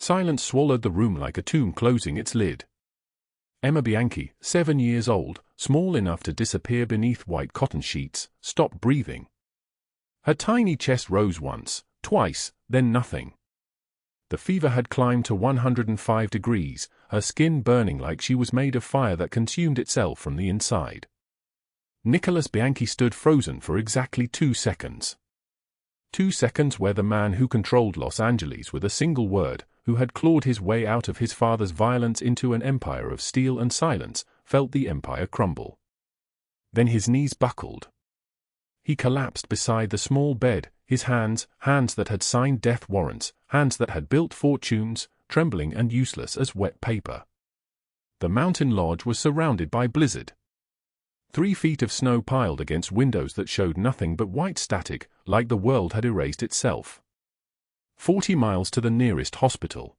Silence swallowed the room like a tomb closing its lid. Emma Bianchi, 7 years old, small enough to disappear beneath white cotton sheets, stopped breathing. Her tiny chest rose once, twice, then nothing. The fever had climbed to 105 degrees, her skin burning like she was made of fire that consumed itself from the inside. Nicholas Bianchi stood frozen for exactly 2 seconds. 2 seconds where the man who controlled Los Angeles with a single word, who had clawed his way out of his father's violence into an empire of steel and silence, felt the empire crumble. Then his knees buckled. He collapsed beside the small bed, his hands that had signed death warrants, hands that had built fortunes, trembling and useless as wet paper. The mountain lodge was surrounded by blizzard. 3 feet of snow piled against windows that showed nothing but white static, like the world had erased itself. 40 miles to the nearest hospital.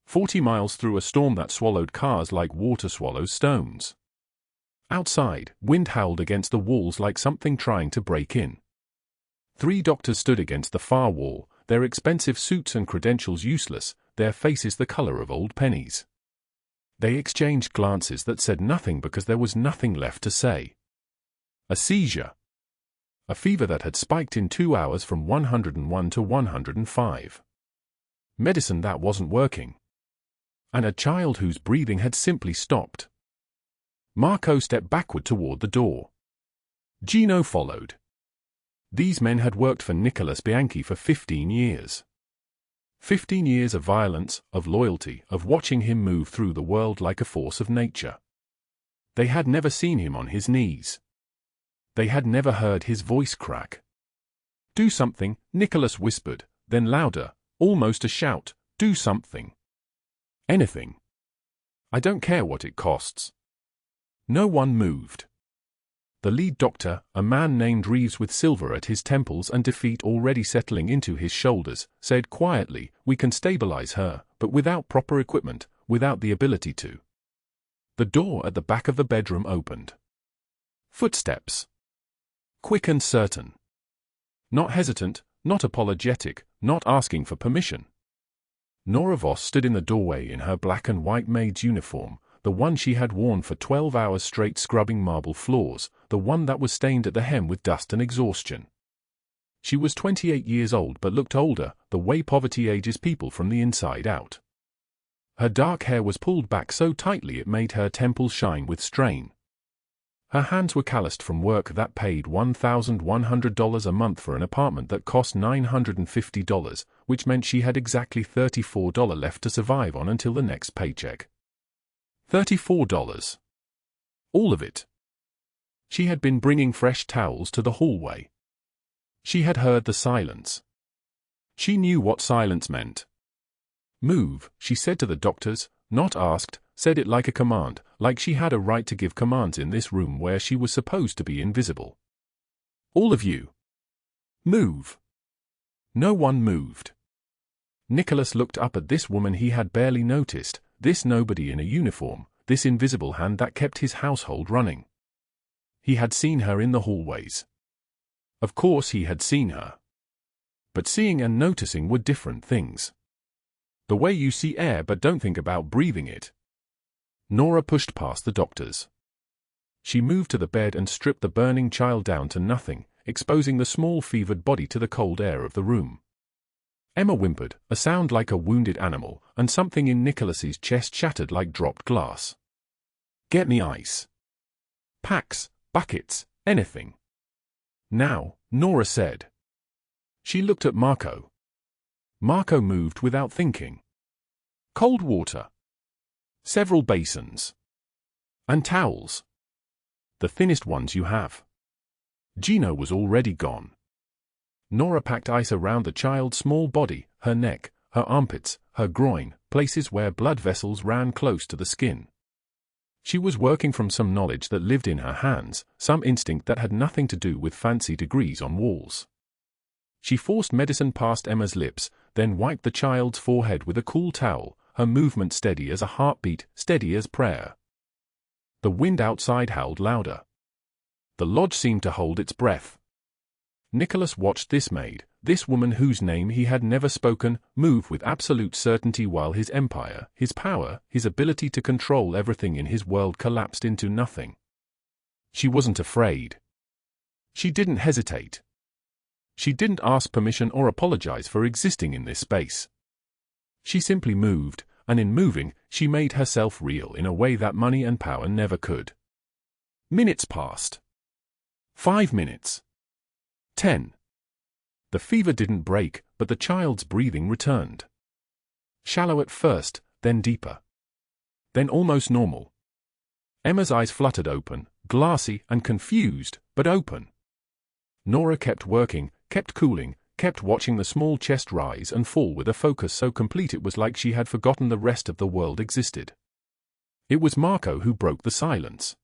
40 miles through a storm that swallowed cars like water swallows stones. Outside, wind howled against the walls like something trying to break in. 3 doctors stood against the far wall, their expensive suits and credentials useless, their faces the color of old pennies. They exchanged glances that said nothing because there was nothing left to say. A seizure. A fever that had spiked in 2 hours from 101 to 105. Medicine that wasn't working. And a child whose breathing had simply stopped. Marco stepped backward toward the door. Gino followed. These men had worked for Nicholas Bianchi for 15 years. 15 years of violence, of loyalty, of watching him move through the world like a force of nature. They had never seen him on his knees. They had never heard his voice crack. "Do something," Nicholas whispered, then louder, almost a shout, "Do something. Anything. I don't care what it costs." No one moved. The lead doctor, a man named Reeves with silver at his temples and defeat already settling into his shoulders, said quietly, "We can stabilize her, but without proper equipment, without the ability to." The door at the back of the bedroom opened. Footsteps. Quick and certain. Not hesitant, not apologetic, not asking for permission. Nora Voss stood in the doorway in her black and white maid's uniform, the one she had worn for 12 hours straight scrubbing marble floors, the one that was stained at the hem with dust and exhaustion. She was 28 years old but looked older, the way poverty ages people from the inside out. Her dark hair was pulled back so tightly it made her temples shine with strain. Her hands were calloused from work that paid $1,100 a month for an apartment that cost $950, which meant she had exactly $34 left to survive on until the next paycheck. $34. All of it. She had been bringing fresh towels to the hallway. She had heard the silence. She knew what silence meant. "Move," she said to the doctors, not asked, said it like a command, like she had a right to give commands in this room where she was supposed to be invisible. "All of you. Move." No one moved. Nicholas looked up at this woman he had barely noticed, this nobody in a uniform, this invisible hand that kept his household running. He had seen her in the hallways. Of course he had seen her. But seeing and noticing were different things. The way you see air but don't think about breathing it. Nora pushed past the doctors. She moved to the bed and stripped the burning child down to nothing, exposing the small fevered body to the cold air of the room. Emma whimpered, a sound like a wounded animal, and something in Nicholas's chest shattered like dropped glass. "Get me ice. Packs, buckets, anything. Now," Nora said. She looked at Marco. Marco moved without thinking. "Cold water. Several basins. And towels. The thinnest ones you have." Gino was already gone. Nora packed ice around the child's small body, her neck, her armpits, her groin, places where blood vessels ran close to the skin. She was working from some knowledge that lived in her hands, some instinct that had nothing to do with fancy degrees on walls. She forced medicine past Emma's lips, then wiped the child's forehead with a cool towel, her movement steady as a heartbeat, steady as prayer. The wind outside howled louder. The lodge seemed to hold its breath. Nicholas watched this maid, this woman whose name he had never spoken, move with absolute certainty while his empire, his power, his ability to control everything in his world collapsed into nothing. She wasn't afraid. She didn't hesitate. She didn't ask permission or apologize for existing in this space. She simply moved, and in moving, she made herself real in a way that money and power never could. Minutes passed. 5 minutes. 10. The fever didn't break, but the child's breathing returned. Shallow at first, then deeper. Then almost normal. Emma's eyes fluttered open, glassy and confused, but open. Nora kept working, kept cooling, kept watching the small chest rise and fall with a focus so complete it was like she had forgotten the rest of the world existed. It was Marco who broke the silence.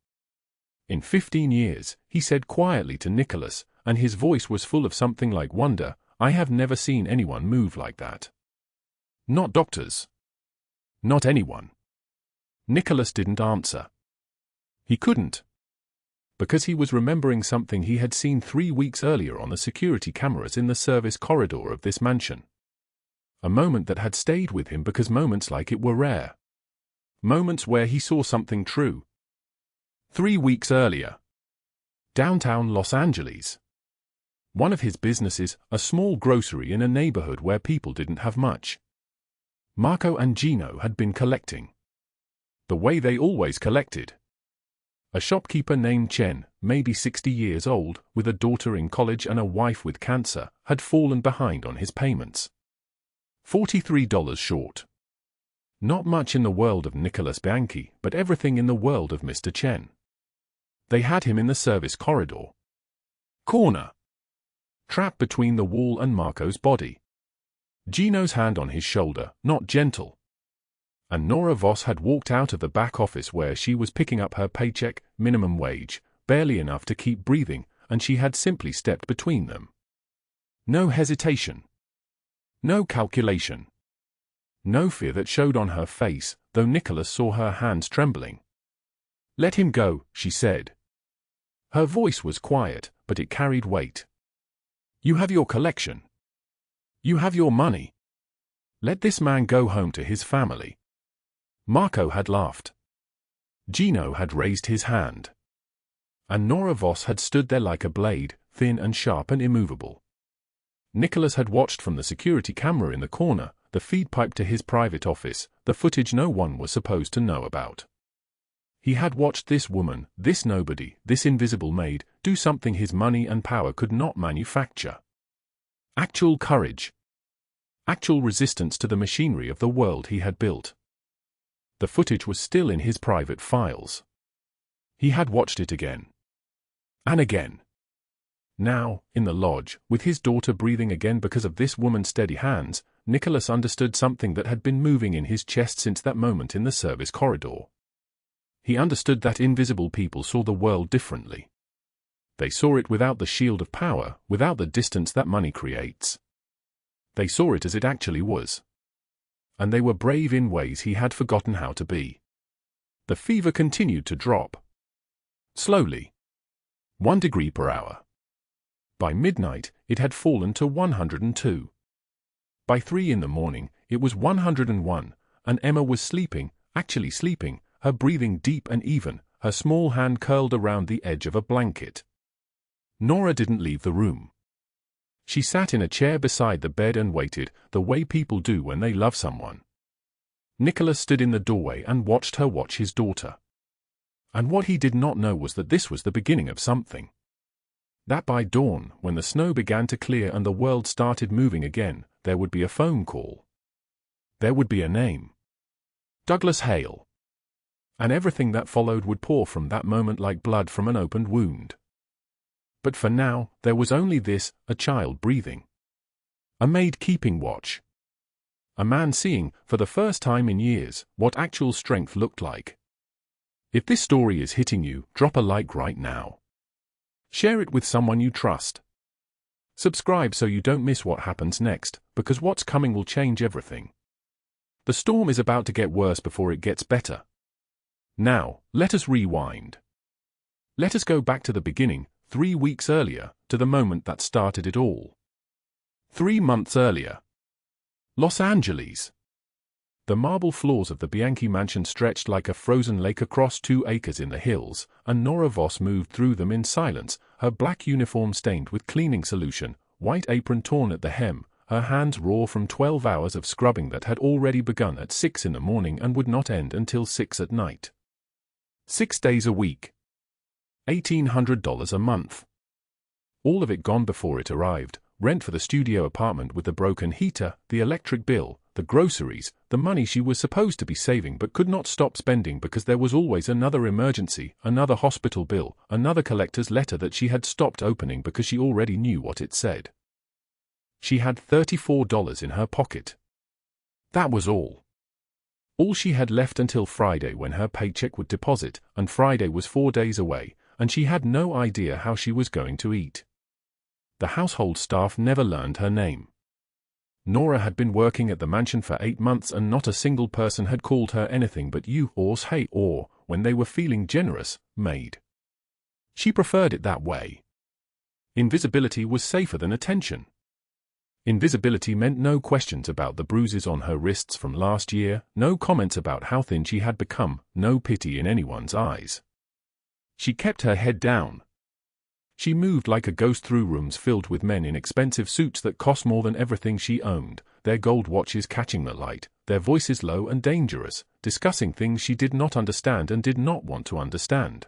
In 15 years, he said quietly to Nicholas, and his voice was full of something like wonder, I have never seen anyone move like that. Not doctors. Not anyone. Nicholas didn't answer. He couldn't. Because he was remembering something he had seen 3 weeks earlier on the security cameras in the service corridor of this mansion. A moment that had stayed with him because moments like it were rare. Moments where he saw something true. 3 weeks earlier. Downtown Los Angeles. One of his businesses, a small grocery in a neighborhood where people didn't have much. Marco and Gino had been collecting. The way they always collected. A shopkeeper named Chen, maybe 60 years old, with a daughter in college and a wife with cancer, had fallen behind on his payments. $43 short. Not much in the world of Nicholas Bianchi, but everything in the world of Mr. Chen. They had him in the service corridor. Corner. Trapped between the wall and Marco's body. Gino's hand on his shoulder, not gentle. And Nora Voss had walked out of the back office where she was picking up her paycheck, minimum wage, barely enough to keep breathing, and she had simply stepped between them. No hesitation. No calculation. No fear that showed on her face, though Nicholas saw her hands trembling. Let him go, she said. Her voice was quiet, but it carried weight. You have your collection. You have your money. Let this man go home to his family. Marco had laughed. Gino had raised his hand. And Nora Voss had stood there like a blade, thin and sharp and immovable. Nicholas had watched from the security camera in the corner, the feed pipe to his private office, the footage no one was supposed to know about. He had watched this woman, this nobody, this invisible maid, do something his money and power could not manufacture. Actual courage. Actual resistance to the machinery of the world he had built. The footage was still in his private files. He had watched it again. And again. Now, in the lodge, with his daughter breathing again because of this woman's steady hands, Nicholas understood something that had been moving in his chest since that moment in the service corridor. He understood that invisible people saw the world differently. They saw it without the shield of power, without the distance that money creates. They saw it as it actually was. And they were brave in ways he had forgotten how to be. The fever continued to drop. Slowly. 1 degree per hour. By midnight, it had fallen to 102. By 3 in the morning, it was 101, and Emma was sleeping, actually sleeping, her breathing deep and even, her small hand curled around the edge of a blanket. Nora didn't leave the room. She sat in a chair beside the bed and waited, the way people do when they love someone. Nicholas stood in the doorway and watched her watch his daughter. And what he did not know was that this was the beginning of something. That by dawn, when the snow began to clear and the world started moving again, there would be a phone call. There would be a name. Douglas Hale. And everything that followed would pour from that moment like blood from an opened wound. But for now, there was only this, a child breathing. A maid keeping watch. A man seeing, for the first time in years, what actual strength looked like. If this story is hitting you, drop a like right now. Share it with someone you trust. Subscribe so you don't miss what happens next, because what's coming will change everything. The storm is about to get worse before it gets better. Now, let us rewind. Let us go back to the beginning, 3 weeks earlier, to the moment that started it all. 3 months earlier. Los Angeles. The marble floors of the Bianchi mansion stretched like a frozen lake across 2 acres in the hills, and Nora Voss moved through them in silence, her black uniform stained with cleaning solution, white apron torn at the hem, her hands raw from 12 hours of scrubbing that had already begun at 6 in the morning and would not end until 6 at night. 6 days a week. $1,800 a month. All of it gone before it arrived, rent for the studio apartment with the broken heater, the electric bill, the groceries, the money she was supposed to be saving but could not stop spending because there was always another emergency, another hospital bill, another collector's letter that she had stopped opening because she already knew what it said. She had $34 in her pocket. That was all. All she had left until Friday when her paycheck would deposit, and Friday was 4 days away, and she had no idea how she was going to eat. The household staff never learned her name. Nora had been working at the mansion for 8 months and not a single person had called her anything but you or hey or, when they were feeling generous, maid. She preferred it that way. Invisibility was safer than attention. Invisibility meant no questions about the bruises on her wrists from last year, no comments about how thin she had become, no pity in anyone's eyes. She kept her head down. She moved like a ghost through rooms filled with men in expensive suits that cost more than everything she owned, their gold watches catching the light, their voices low and dangerous, discussing things she did not understand and did not want to understand.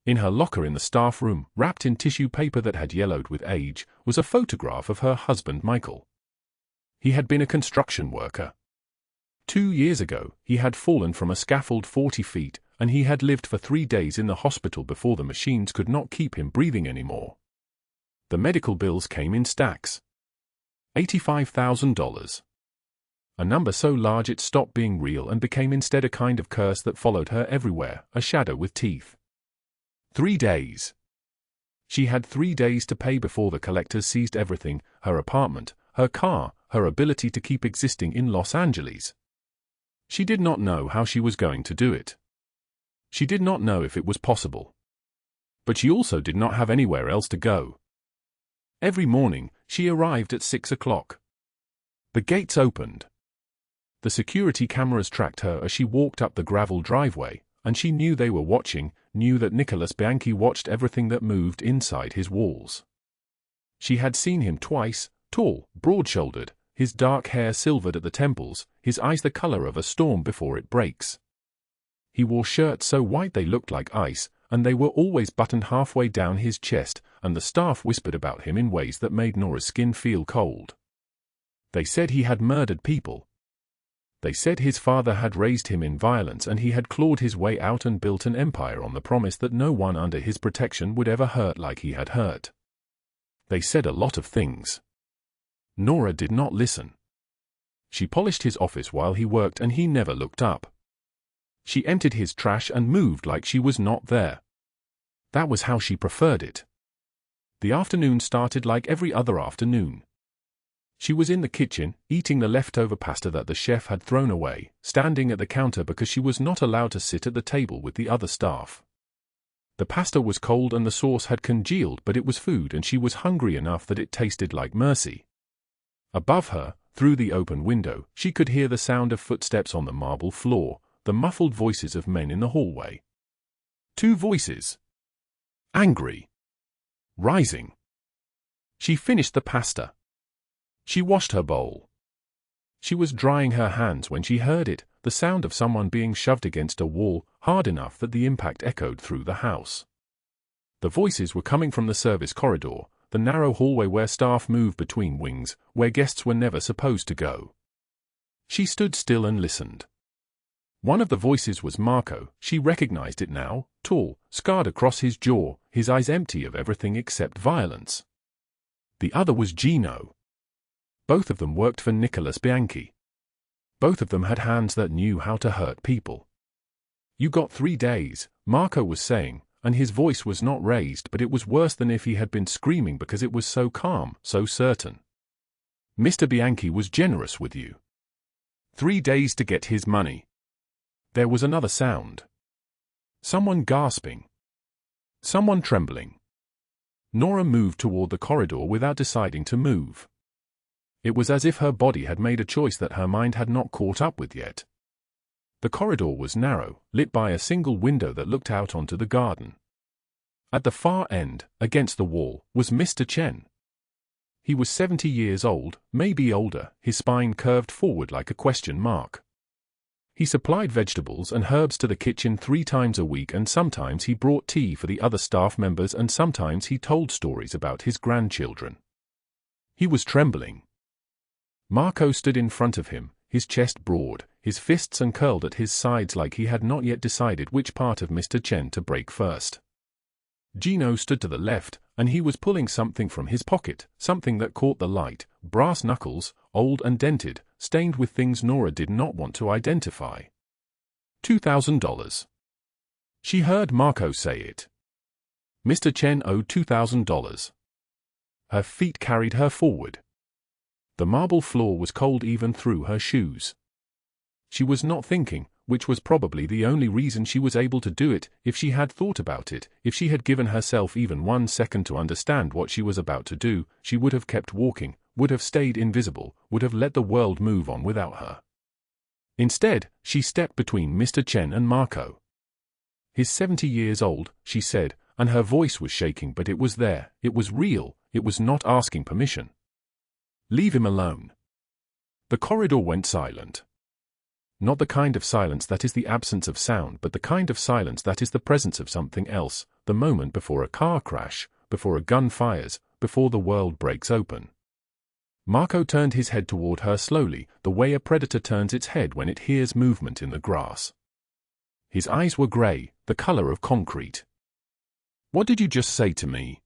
In her locker in the staff room, wrapped in tissue paper that had yellowed with age, was a photograph of her husband Michael. He had been a construction worker. 2 years ago, he had fallen from a scaffold 40 feet, and he had lived for 3 days in the hospital before the machines could not keep him breathing anymore. The medical bills came in stacks. $85,000. A number so large it stopped being real and became instead a kind of curse that followed her everywhere, a shadow with teeth. 3 days. She had 3 days to pay before the collectors seized everything, her apartment, her car, her ability to keep existing in Los Angeles. She did not know how she was going to do it. She did not know if it was possible. But she also did not have anywhere else to go. Every morning, she arrived at 6 o'clock. The gates opened. The security cameras tracked her as she walked up the gravel driveway, and she knew they were watching, knew that Nicholas Bianchi watched everything that moved inside his walls. She had seen him twice, tall, broad-shouldered, his dark hair silvered at the temples, his eyes the color of a storm before it breaks. He wore shirts so white they looked like ice, and they were always buttoned halfway down his chest, and the staff whispered about him in ways that made Nora's skin feel cold. They said he had murdered people. They said his father had raised him in violence and he had clawed his way out and built an empire on the promise that no one under his protection would ever hurt like he had hurt. They said a lot of things. Nora did not listen. She polished his office while he worked and he never looked up. She emptied his trash and moved like she was not there. That was how she preferred it. The afternoon started like every other afternoon. She was in the kitchen, eating the leftover pasta that the chef had thrown away, standing at the counter because she was not allowed to sit at the table with the other staff. The pasta was cold and the sauce had congealed, but it was food and she was hungry enough that it tasted like mercy. Above her, through the open window, she could hear the sound of footsteps on the marble floor, the muffled voices of men in the hallway. 2 voices. Angry. Rising. She finished the pasta. She washed her bowl. She was drying her hands when she heard it, the sound of someone being shoved against a wall, hard enough that the impact echoed through the house. The voices were coming from the service corridor, the narrow hallway where staff move between wings, where guests were never supposed to go. She stood still and listened. One of the voices was Marco. She recognized it now, tall, scarred across his jaw, his eyes empty of everything except violence. The other was Gino. Both of them worked for Nicholas Bianchi. Both of them had hands that knew how to hurt people. You got 3 days, Marco was saying, and his voice was not raised, but it was worse than if he had been screaming because it was so calm, so certain. Mr. Bianchi was generous with you. 3 days to get his money. There was another sound. Someone gasping. Someone trembling. Nora moved toward the corridor without deciding to move. It was as if her body had made a choice that her mind had not caught up with yet. The corridor was narrow, lit by a single window that looked out onto the garden. At the far end, against the wall, was Mr. Chen. He was 70 years old, maybe older, his spine curved forward like a question mark. He supplied vegetables and herbs to the kitchen 3 times a week, and sometimes he brought tea for the other staff members, and sometimes he told stories about his grandchildren. He was trembling. Marco stood in front of him, his chest broad, his fists uncurled at his sides like he had not yet decided which part of Mr. Chen to break first. Gino stood to the left, and he was pulling something from his pocket, something that caught the light, brass knuckles, old and dented, stained with things Nora did not want to identify. $2,000. She heard Marco say it. Mr. Chen owed $2,000. Her feet carried her forward. The marble floor was cold even through her shoes. She was not thinking, which was probably the only reason she was able to do it. If she had thought about it, if she had given herself even 1 second to understand what she was about to do, she would have kept walking, would have stayed invisible, would have let the world move on without her. Instead, she stepped between Mr. Chen and Marco. "He's 70 years old," she said, and her voice was shaking, but it was there, it was real, it was not asking permission. "Leave him alone." The corridor went silent. Not the kind of silence that is the absence of sound, but the kind of silence that is the presence of something else, the moment before a car crash, before a gun fires, before the world breaks open. Marco turned his head toward her slowly, the way a predator turns its head when it hears movement in the grass. His eyes were gray, the color of concrete. "What did you just say to me?"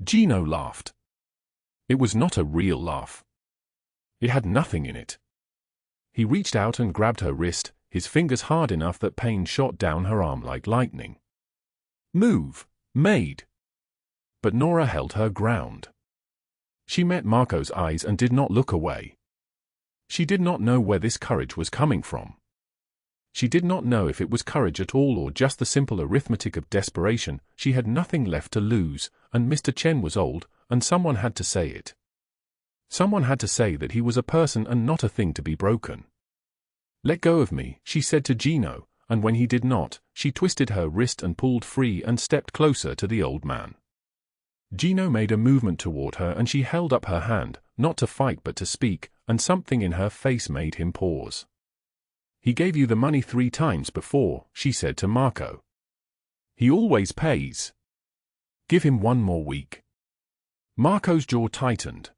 Gino laughed. It was not a real laugh. It had nothing in it. He reached out and grabbed her wrist, his fingers hard enough that pain shot down her arm like lightning. "Move, maid." But Nora held her ground. She met Marco's eyes and did not look away. She did not know where this courage was coming from. She did not know if it was courage at all or just the simple arithmetic of desperation. She had nothing left to lose, and Mr. Chen was old, and someone had to say it. Someone had to say that he was a person and not a thing to be broken. "Let go of me," she said to Gino, and when he did not, she twisted her wrist and pulled free and stepped closer to the old man. Gino made a movement toward her and she held up her hand, not to fight but to speak, and something in her face made him pause. "He gave you the money 3 times before," she said to Marco. "He always pays. Give him 1 more week." Marco's jaw tightened.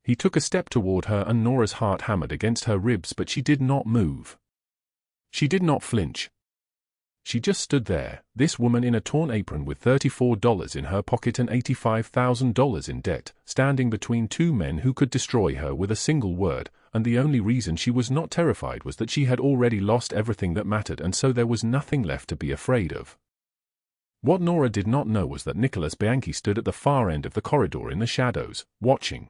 He took a step toward her and Nora's heart hammered against her ribs, but she did not move. She did not flinch. She just stood there, this woman in a torn apron with $34 in her pocket and $85,000 in debt, standing between 2 men who could destroy her with a single word, and the only reason she was not terrified was that she had already lost everything that mattered, and so there was nothing left to be afraid of. What Nora did not know was that Nicholas Bianchi stood at the far end of the corridor in the shadows, watching.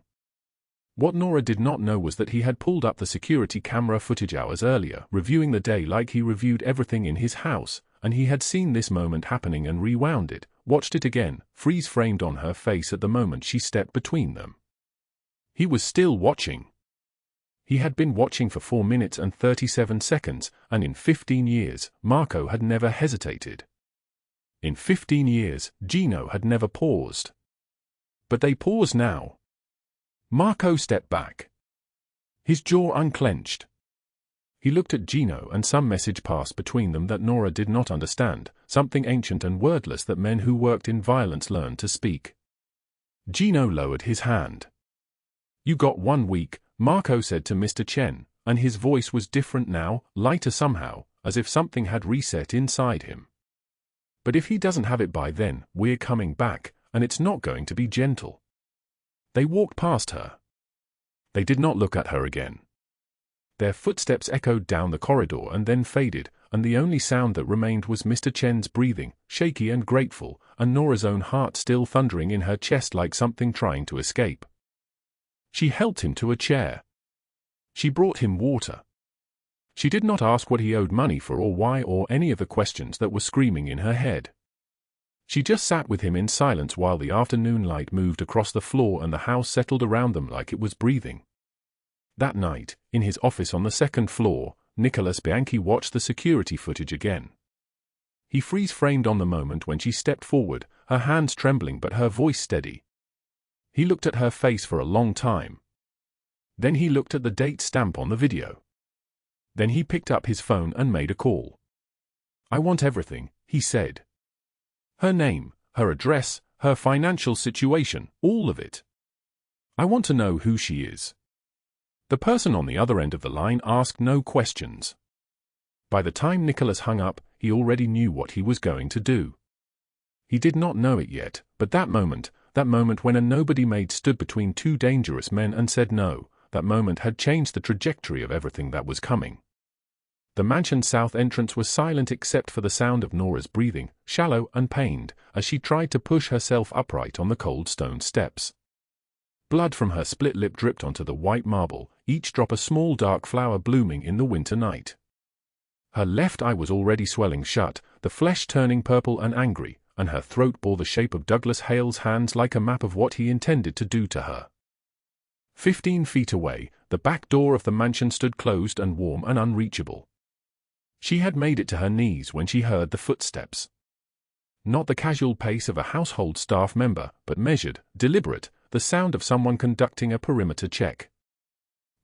What Nora did not know was that he had pulled up the security camera footage hours earlier, reviewing the day like he reviewed everything in his house, and he had seen this moment happening and rewound it, watched it again, freeze-framed on her face at the moment she stepped between them. He was still watching. He had been watching for 4 minutes and 37 seconds, and in 15 years, Marco had never hesitated. In 15 years, Gino had never paused. But they paused now. Marco stepped back. His jaw unclenched. He looked at Gino and some message passed between them that Nora did not understand, something ancient and wordless that men who worked in violence learned to speak. Gino lowered his hand. "You got 1 week, Marco said to Mr. Chen, and his voice was different now, lighter somehow, as if something had reset inside him. "But if he doesn't have it by then, we're coming back, and it's not going to be gentle." They walked past her. They did not look at her again. Their footsteps echoed down the corridor and then faded, and the only sound that remained was Mr. Chen's breathing, shaky and grateful, and Nora's own heart still thundering in her chest like something trying to escape. She helped him to a chair. She brought him water. She did not ask what he owed money for or why or any of the questions that were screaming in her head. She just sat with him in silence while the afternoon light moved across the floor and the house settled around them like it was breathing. That night, in his office on the second floor, Nicholas Bianchi watched the security footage again. He freeze-framed on the moment when she stepped forward, her hands trembling but her voice steady. He looked at her face for a long time. Then he looked at the date stamp on the video. Then he picked up his phone and made a call. "I want everything," he said. "Her name, her address, her financial situation, all of it. I want to know who she is." The person on the other end of the line asked no questions. By the time Nicholas hung up, he already knew what he was going to do. He did not know it yet, but that moment when a nobody maid stood between two dangerous men and said no, that moment had changed the trajectory of everything that was coming. The mansion's south entrance was silent except for the sound of Nora's breathing, shallow and pained, as she tried to push herself upright on the cold stone steps. Blood from her split lip dripped onto the white marble, each drop a small dark flower blooming in the winter night. Her left eye was already swelling shut, the flesh turning purple and angry, and her throat bore the shape of Douglas Hale's hands like a map of what he intended to do to her. 15 feet away, the back door of the mansion stood closed and warm and unreachable. She had made it to her knees when she heard the footsteps. Not the casual pace of a household staff member, but measured, deliberate, the sound of someone conducting a perimeter check.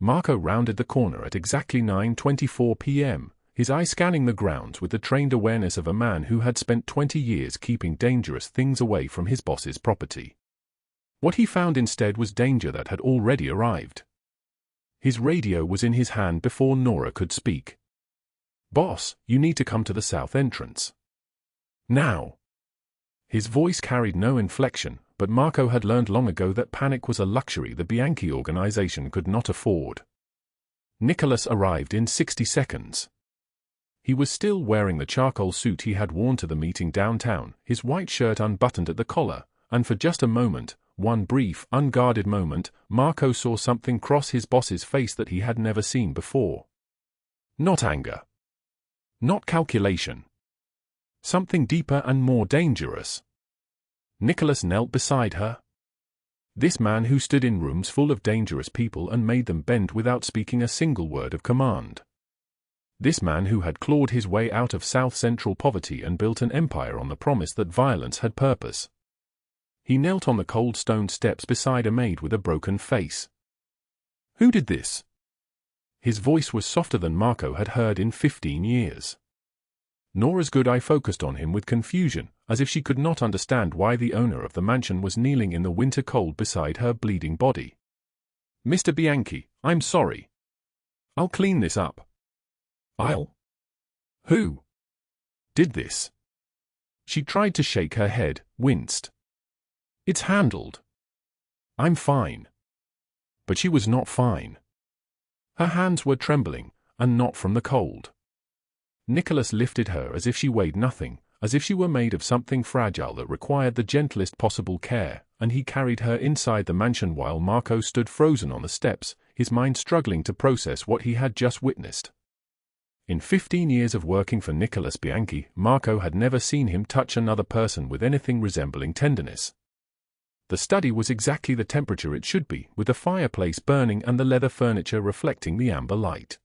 Marco rounded the corner at exactly 9:24 p.m., his eye scanning the grounds with the trained awareness of a man who had spent 20 years keeping dangerous things away from his boss's property. What he found instead was danger that had already arrived. His radio was in his hand before Nora could speak. "Boss, you need to come to the south entrance. Now." His voice carried no inflection, but Marco had learned long ago that panic was a luxury the Bianchi organization could not afford. Nicholas arrived in 60 seconds. He was still wearing the charcoal suit he had worn to the meeting downtown, his white shirt unbuttoned at the collar, and for just a moment, one brief, unguarded moment, Marco saw something cross his boss's face that he had never seen before. Not anger. Not calculation. Something deeper and more dangerous. Nicholas knelt beside her. This man who stood in rooms full of dangerous people and made them bend without speaking a single word of command. This man who had clawed his way out of South Central poverty and built an empire on the promise that violence had purpose. He knelt on the cold stone steps beside a maid with a broken face. "Who did this?" His voice was softer than Marco had heard in 15 years. Nora's good eye focused on him with confusion, as if she could not understand why the owner of the mansion was kneeling in the winter cold beside her bleeding body. "Mr. Bianchi, I'm sorry. I'll clean this up." "I'll?" "Who did this?" She tried to shake her head, winced. "It's handled. I'm fine." But she was not fine. Her hands were trembling, and not from the cold. Nicholas lifted her as if she weighed nothing, as if she were made of something fragile that required the gentlest possible care, and he carried her inside the mansion while Marco stood frozen on the steps, his mind struggling to process what he had just witnessed. In 15 years of working for Nicholas Bianchi, Marco had never seen him touch another person with anything resembling tenderness. The study was exactly the temperature it should be, with the fireplace burning and the leather furniture reflecting the amber light.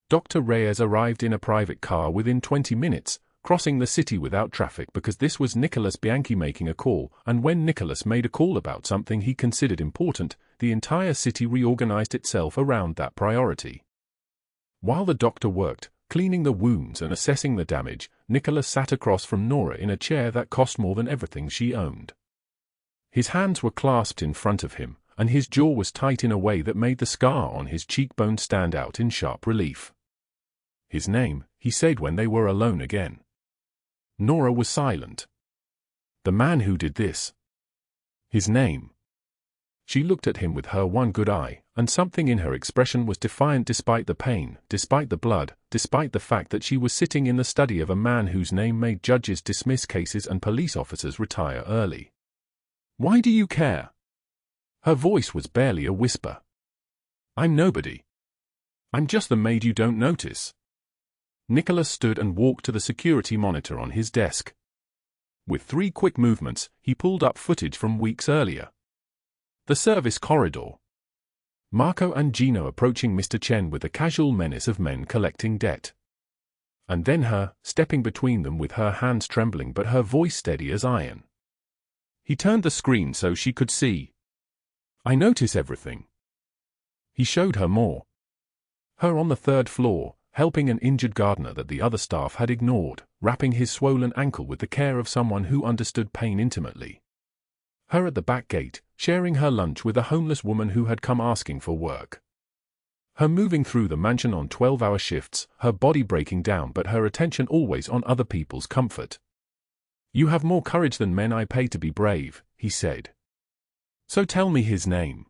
Dr. Reyes arrived in a private car within 20 minutes, crossing the city without traffic because this was Nicholas Bianchi making a call, and when Nicholas made a call about something he considered important, the entire city reorganized itself around that priority. While the doctor worked, cleaning the wounds and assessing the damage, Nicholas sat across from Nora in a chair that cost more than everything she owned. His hands were clasped in front of him, and his jaw was tight in a way that made the scar on his cheekbone stand out in sharp relief. "His name," he said when they were alone again. Nora was silent. "The man who did this. His name." She looked at him with her one good eye, and something in her expression was defiant despite the pain, despite the blood, despite the fact that she was sitting in the study of a man whose name made judges dismiss cases and police officers retire early. "Why do you care?" Her voice was barely a whisper. "I'm nobody. I'm just the maid you don't notice." Nicholas stood and walked to the security monitor on his desk. With 3 quick movements, he pulled up footage from weeks earlier. The service corridor. Marco and Gino approaching Mr. Chen with the casual menace of men collecting debt. And then her, stepping between them with her hands trembling but her voice steady as iron. He turned the screen so she could see. I notice everything. He showed her more. Her on the 3rd floor, helping an injured gardener that the other staff had ignored, wrapping his swollen ankle with the care of someone who understood pain intimately. Her at the back gate, sharing her lunch with a homeless woman who had come asking for work. Her moving through the mansion on 12-hour shifts, her body breaking down but her attention always on other people's comfort. You have more courage than men I pay to be brave, he said. So tell me his name.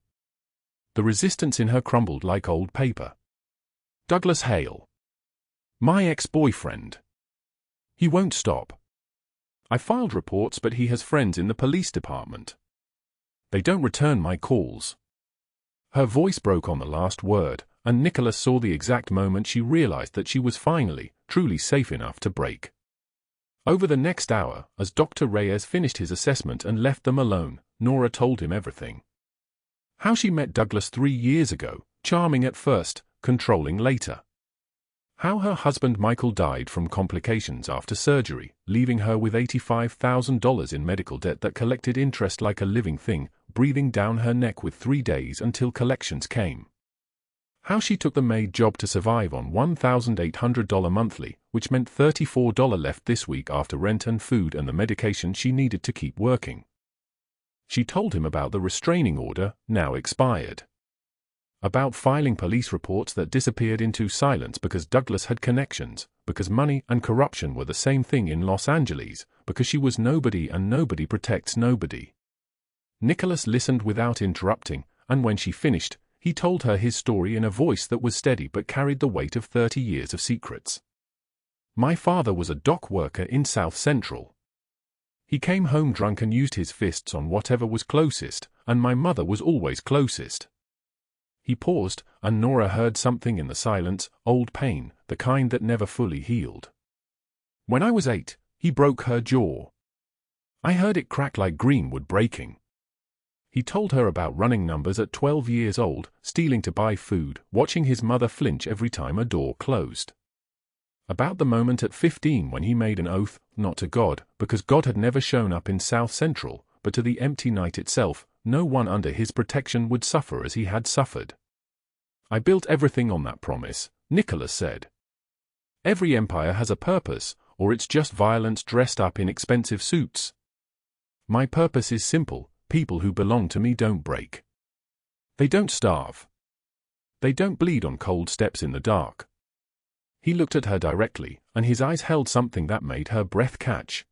The resistance in her crumbled like old paper. Douglas Hale. My ex-boyfriend. He won't stop. I filed reports but he has friends in the police department. They don't return my calls. Her voice broke on the last word, and Nicholas saw the exact moment she realized that she was finally, truly safe enough to break. Over the next hour, as Dr. Reyes finished his assessment and left them alone, Nora told him everything. How she met Douglas 3 years ago, charming at first, controlling later. How her husband Michael died from complications after surgery, leaving her with $85,000 in medical debt that collected interest like a living thing, breathing down her neck with 3 days until collections came. How she took the maid job to survive on $1,800 monthly, which meant $34 left this week after rent and food and the medication she needed to keep working. She told him about the restraining order, now expired. About filing police reports that disappeared into silence because Douglas had connections, because money and corruption were the same thing in Los Angeles, because she was nobody and nobody protects nobody. Nicholas listened without interrupting, and when she finished, he told her his story in a voice that was steady but carried the weight of 30 years of secrets. My father was a dock worker in South Central. He came home drunk and used his fists on whatever was closest, and my mother was always closest. He paused, and Nora heard something in the silence, old pain, the kind that never fully healed. When I was 8, he broke her jaw. I heard it crack like greenwood breaking. He told her about running numbers at 12 years old, stealing to buy food, watching his mother flinch every time a door closed. About the moment at 15 when he made an oath, not to God, because God had never shown up in South Central, but to the empty night itself, no one under his protection would suffer as he had suffered. I built everything on that promise, Nicholas said. Every empire has a purpose, or it's just violence dressed up in expensive suits. My purpose is simple. People who belong to me don't break. They don't starve. They don't bleed on cold steps in the dark. He looked at her directly, and his eyes held something that made her breath catch.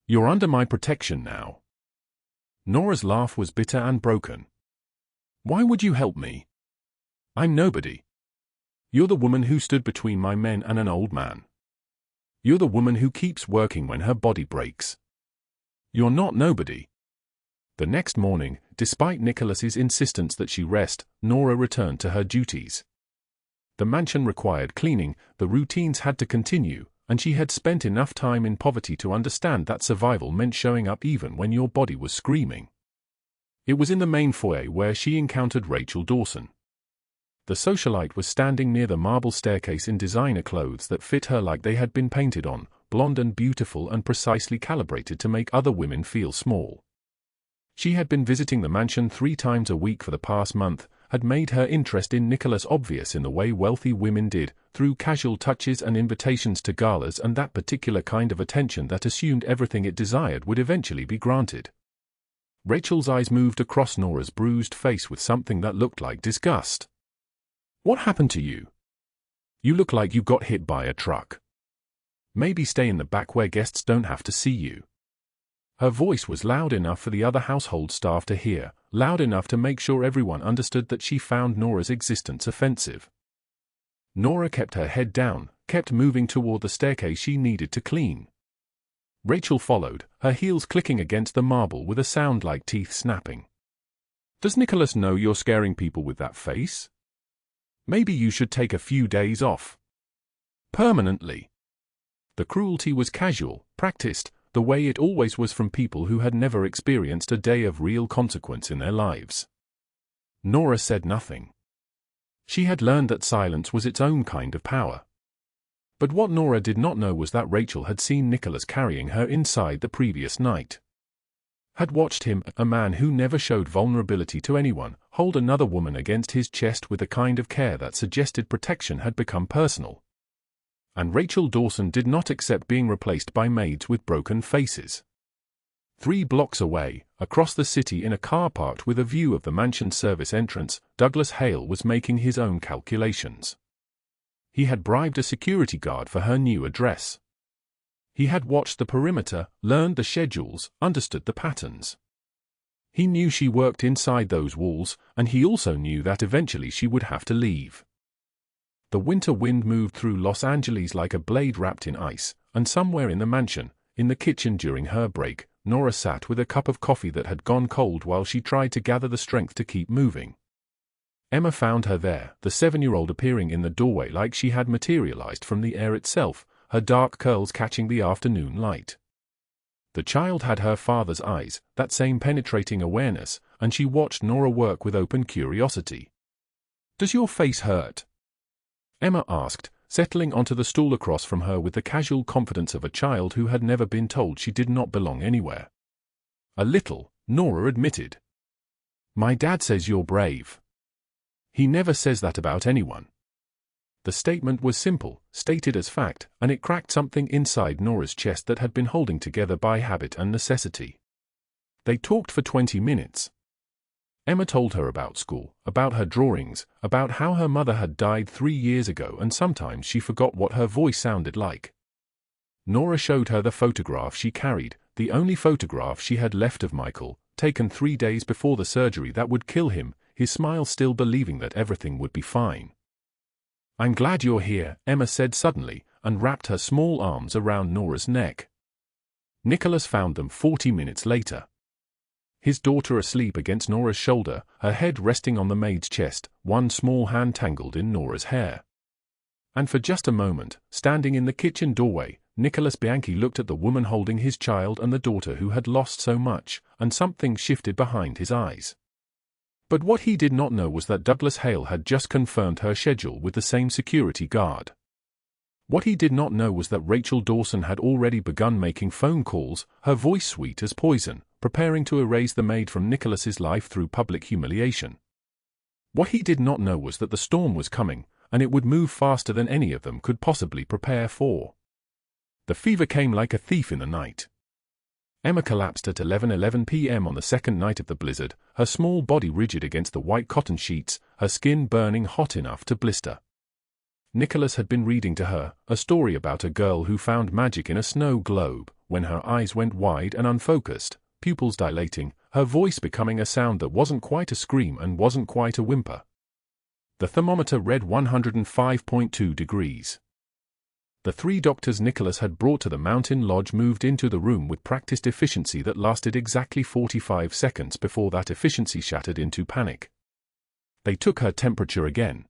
You're under my protection now. Nora's laugh was bitter and broken. Why would you help me? I'm nobody. You're the woman who stood between my men and an old man. You're the woman who keeps working when her body breaks. You're not nobody. The next morning, despite Nicholas's insistence that she rest, Nora returned to her duties. The mansion required cleaning, the routines had to continue, and she had spent enough time in poverty to understand that survival meant showing up even when your body was screaming. It was in the main foyer where she encountered Rachel Dawson. The socialite was standing near the marble staircase in designer clothes that fit her like they had been painted on, blonde and beautiful and precisely calibrated to make other women feel small. She had been visiting the mansion 3 times a week for the past month, had made her interest in Nicholas obvious in the way wealthy women did, through casual touches and invitations to galas and that particular kind of attention that assumed everything it desired would eventually be granted. Rachel's eyes moved across Nora's bruised face with something that looked like disgust. What happened to you? You look like you got hit by a truck. Maybe stay in the back where guests don't have to see you. Her voice was loud enough for the other household staff to hear, loud enough to make sure everyone understood that she found Nora's existence offensive. Nora kept her head down, kept moving toward the staircase she needed to clean. Rachel followed, her heels clicking against the marble with a sound like teeth snapping. Does Nicholas know you're scaring people with that face? Maybe you should take a few days off. Permanently. The cruelty was casual, practiced, the way it always was from people who had never experienced a day of real consequence in their lives. Nora said nothing. She had learned that silence was its own kind of power. But what Nora did not know was that Rachel had seen Nicholas carrying her inside the previous night. Had watched him, a man who never showed vulnerability to anyone, hold another woman against his chest with a kind of care that suggested protection had become personal. And Rachel Dawson did not accept being replaced by maids with broken faces. 3 blocks away, across the city in a car parked with a view of the mansion's service entrance, Douglas Hale was making his own calculations. He had bribed a security guard for her new address. He had watched the perimeter, learned the schedules, understood the patterns. He knew she worked inside those walls, and he also knew that eventually she would have to leave. The winter wind moved through Los Angeles like a blade wrapped in ice, and somewhere in the mansion, in the kitchen during her break, Nora sat with a cup of coffee that had gone cold while she tried to gather the strength to keep moving. Emma found her there, the 7-year-old appearing in the doorway like she had materialized from the air itself, her dark curls catching the afternoon light. The child had her father's eyes, that same penetrating awareness, and she watched Nora work with open curiosity. "Does your face hurt?" Emma asked, settling onto the stool across from her with the casual confidence of a child who had never been told she did not belong anywhere. "A little," Nora admitted. "My dad says you're brave. He never says that about anyone." The statement was simple, stated as fact, and it cracked something inside Nora's chest that had been holding together by habit and necessity. They talked for 20 minutes. Emma told her about school, about her drawings, about how her mother had died 3 years ago, and sometimes she forgot what her voice sounded like. Nora showed her the photograph she carried, the only photograph she had left of Michael, taken 3 days before the surgery that would kill him, his smile still believing that everything would be fine. "I'm glad you're here," Emma said suddenly, and wrapped her small arms around Nora's neck. Nicholas found them 40 minutes later. His daughter asleep against Nora's shoulder, her head resting on the maid's chest, one small hand tangled in Nora's hair. And for just a moment, standing in the kitchen doorway, Nicholas Bianchi looked at the woman holding his child and the daughter who had lost so much, and something shifted behind his eyes. But what he did not know was that Douglas Hale had just confirmed her schedule with the same security guard. What he did not know was that Rachel Dawson had already begun making phone calls, her voice sweet as poison, preparing to erase the maid from Nicholas's life through public humiliation. What he did not know was that the storm was coming, and it would move faster than any of them could possibly prepare for. The fever came like a thief in the night. Emma collapsed at 11:11 p.m. on the second night of the blizzard, her small body rigid against the white cotton sheets, her skin burning hot enough to blister. Nicholas had been reading to her, a story about a girl who found magic in a snow globe, when her eyes went wide and unfocused, pupils dilating, her voice becoming a sound that wasn't quite a scream and wasn't quite a whimper. The thermometer read 105.2 degrees. The 3 doctors Nicholas had brought to the mountain lodge moved into the room with practiced efficiency that lasted exactly 45 seconds before that efficiency shattered into panic. They took her temperature again.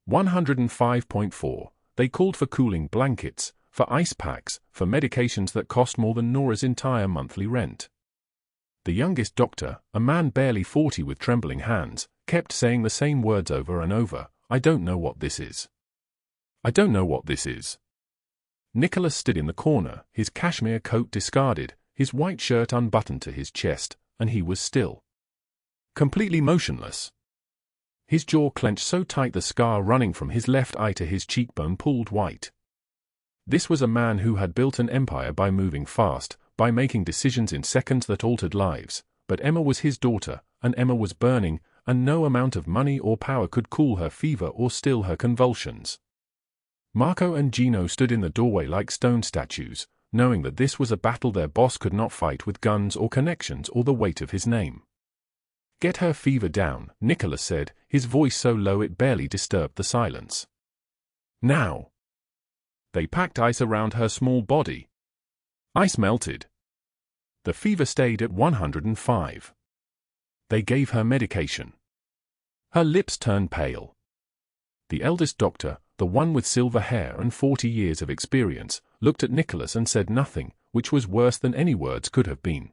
105.4. They called for cooling blankets, for ice packs, for medications that cost more than Nora's entire monthly rent. The youngest doctor, a man barely 40 with trembling hands, kept saying the same words over and over, "I don't know what this is. I don't know what this is." Nicholas stood in the corner, his cashmere coat discarded, his white shirt unbuttoned to his chest, and he was still. Completely motionless. His jaw clenched so tight the scar running from his left eye to his cheekbone pulled white. This was a man who had built an empire by moving fast, by making decisions in seconds that altered lives, but Emma was his daughter, and Emma was burning, and no amount of money or power could cool her fever or still her convulsions. Marco and Gino stood in the doorway like stone statues, knowing that this was a battle their boss could not fight with guns or connections or the weight of his name. "Get her fever down," Nicholas said, his voice so low it barely disturbed the silence. "Now." They packed ice around her small body. Ice melted. The fever stayed at 105. They gave her medication. Her lips turned pale. The eldest doctor, the one with silver hair and 40 years of experience, looked at Nicholas and said nothing, which was worse than any words could have been.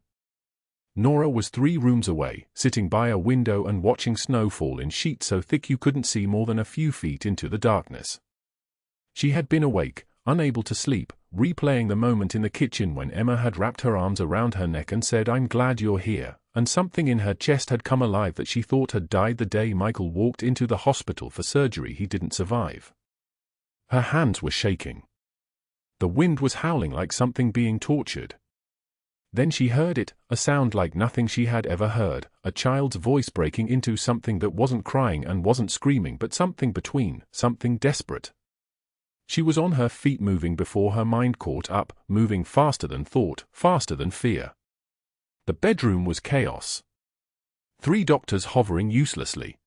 Nora was 3 rooms away, sitting by a window and watching snow fall in sheets so thick you couldn't see more than a few feet into the darkness. She had been awake, unable to sleep, replaying the moment in the kitchen when Emma had wrapped her arms around her neck and said, "I'm glad you're here," and something in her chest had come alive that she thought had died the day Michael walked into the hospital for surgery he didn't survive. Her hands were shaking. The wind was howling like something being tortured. Then she heard it, a sound like nothing she had ever heard, a child's voice breaking into something that wasn't crying and wasn't screaming but something between, something desperate. She was on her feet, moving before her mind caught up, moving faster than thought, faster than fear. The bedroom was chaos. 3 doctors hovering uselessly.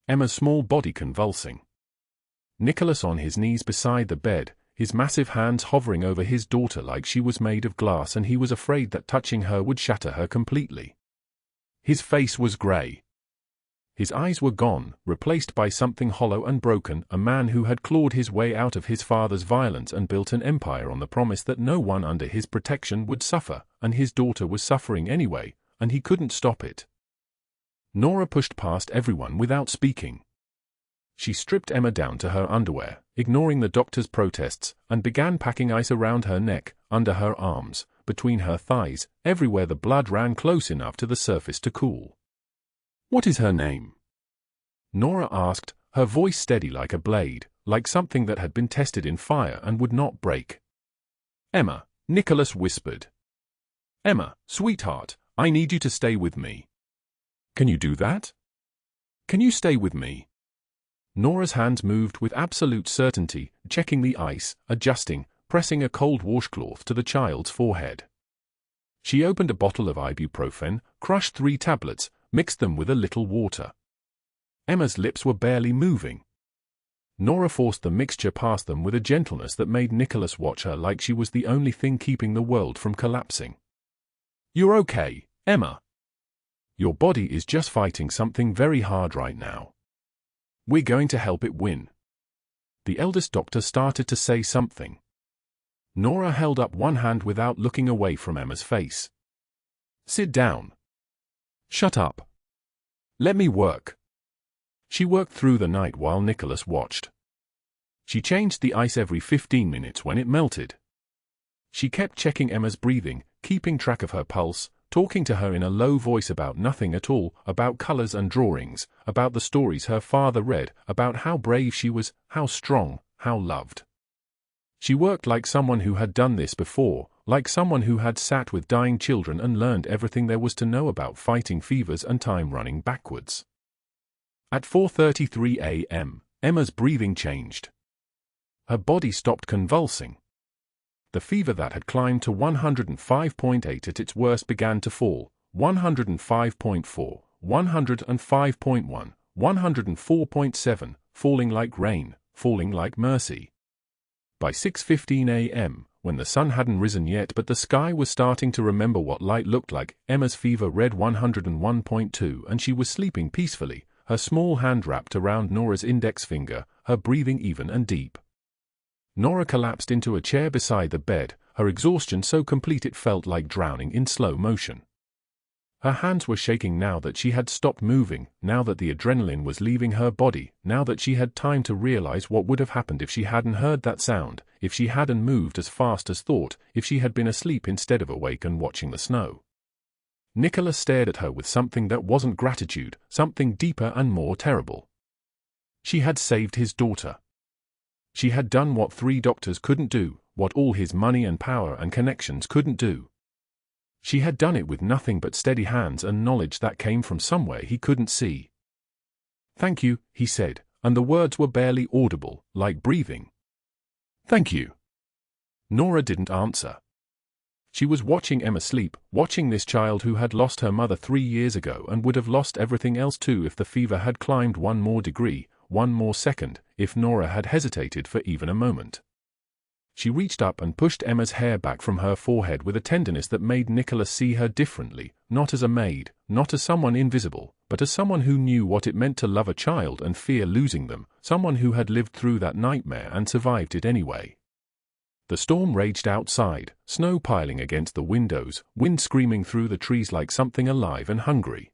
Emma's small body convulsing. Nicholas on his knees beside the bed, his massive hands hovering over his daughter like she was made of glass, and he was afraid that touching her would shatter her completely. His face was grey. His eyes were gone, replaced by something hollow and broken, a man who had clawed his way out of his father's violence and built an empire on the promise that no one under his protection would suffer, and his daughter was suffering anyway, and he couldn't stop it. Nora pushed past everyone without speaking. She stripped Emma down to her underwear, ignoring the doctor's protests, and began packing ice around her neck, under her arms, between her thighs, everywhere the blood ran close enough to the surface to cool. "What is her name?" Nora asked, her voice steady like a blade, like something that had been tested in fire and would not break. "Emma," Nicholas whispered. "Emma, sweetheart, I need you to stay with me." "Can you do that? Can you stay with me?" Nora's hands moved with absolute certainty, checking the ice, adjusting, pressing a cold washcloth to the child's forehead. She opened a bottle of ibuprofen, crushed 3 tablets, mixed them with a little water. Emma's lips were barely moving. Nora forced the mixture past them with a gentleness that made Nicholas watch her like she was the only thing keeping the world from collapsing. "You're okay, Emma. Your body is just fighting something very hard right now. We're going to help it win." The eldest doctor started to say something. Nora held up one hand without looking away from Emma's face. "Sit down. Shut up. Let me work." She worked through the night while Nicholas watched. She changed the ice every 15 minutes when it melted. She kept checking Emma's breathing, keeping track of her pulse, talking to her in a low voice about nothing at all, about colors and drawings, about the stories her father read, about how brave she was, how strong, how loved. She worked like someone who had done this before, like someone who had sat with dying children and learned everything there was to know about fighting fevers and time running backwards. At 4:33 a.m., Emma's breathing changed. Her body stopped convulsing. The fever that had climbed to 105.8 at its worst began to fall, 105.4, 105.1, 104.7, falling like rain, falling like mercy. By 6:15 a.m., when the sun hadn't risen yet but the sky was starting to remember what light looked like, Emma's fever read 101.2 and she was sleeping peacefully, her small hand wrapped around Nora's index finger, her breathing even and deep. Nora collapsed into a chair beside the bed, her exhaustion so complete it felt like drowning in slow motion. Her hands were shaking now that she had stopped moving, now that the adrenaline was leaving her body, now that she had time to realize what would have happened if she hadn't heard that sound, if she hadn't moved as fast as thought, if she had been asleep instead of awake and watching the snow. Nicholas stared at her with something that wasn't gratitude, something deeper and more terrible. She had saved his daughter. She had done what 3 doctors couldn't do, what all his money and power and connections couldn't do. She had done it with nothing but steady hands and knowledge that came from somewhere he couldn't see. "Thank you," he said, and the words were barely audible, like breathing. "Thank you." Nora didn't answer. She was watching Emma sleep, watching this child who had lost her mother 3 years ago and would have lost everything else too if the fever had climbed 1 more degree, 1 more second, if Nora had hesitated for even a moment. She reached up and pushed Emma's hair back from her forehead with a tenderness that made Nicholas see her differently, not as a maid, not as someone invisible, but as someone who knew what it meant to love a child and fear losing them, someone who had lived through that nightmare and survived it anyway. The storm raged outside, snow piling against the windows, wind screaming through the trees like something alive and hungry.